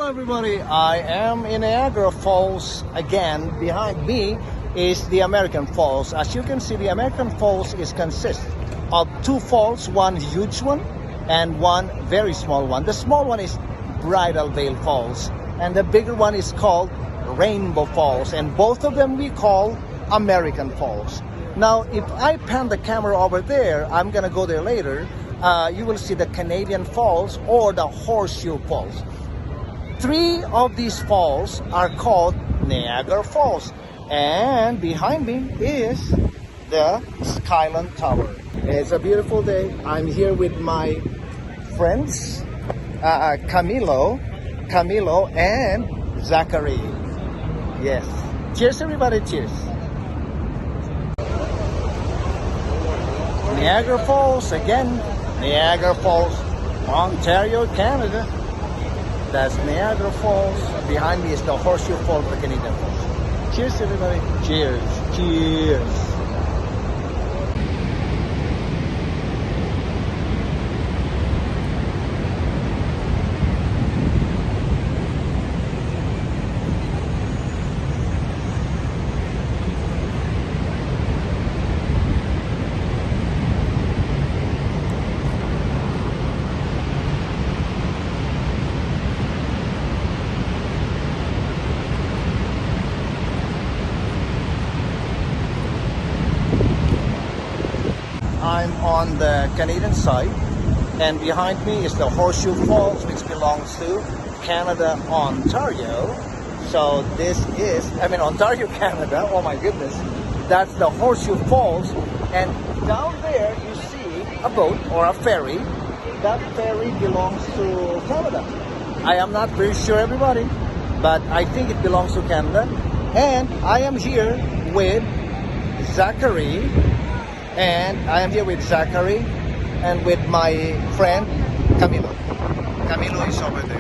Hello everybody, I am in Niagara Falls again. Behind me is the American Falls. As you can see, the American Falls consists of two falls, one huge one and one very small one. The small one is Bridal Veil Falls and the bigger one is called Rainbow Falls, and both of them we call American Falls. Now if I pan the camera over there, I'm gonna go there later, you will see the Canadian Falls or the Horseshoe Falls. Three of these falls are called Niagara Falls, and behind me is the Skyline Tower. It's a beautiful day. I'm here with my friends Camilo and Zachary. Yes. Cheers everybody, cheers. Niagara Falls again. Niagara Falls, Ontario, Canada. That's Niagara Falls. Behind me is the Horseshoe Falls, the Canadian Falls. Cheers everybody. Cheers. Cheers. I'm on the Canadian side, and behind me is the Horseshoe Falls, which belongs to Canada, Ontario. So this is, Ontario, Canada. Oh my goodness. That's the Horseshoe Falls, and down there you see a boat or a ferry. That ferry belongs to Canada. I am not very sure everybody, but I think it belongs to Canada. And I am here with Zachary. And I am here with Zachary and with my friend Camilo. Camilo is over there.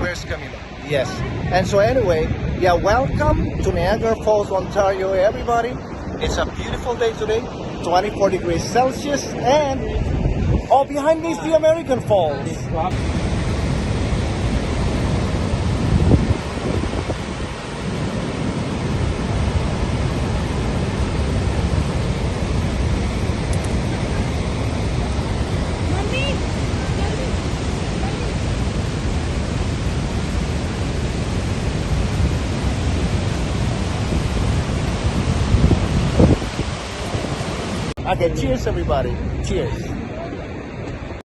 Where's Camilo? Yes. And so anyway, yeah, welcome to Niagara Falls, Ontario, everybody. It's a beautiful day today, 24 degrees Celsius, and behind me is the American Falls. Okay, cheers everybody. Cheers.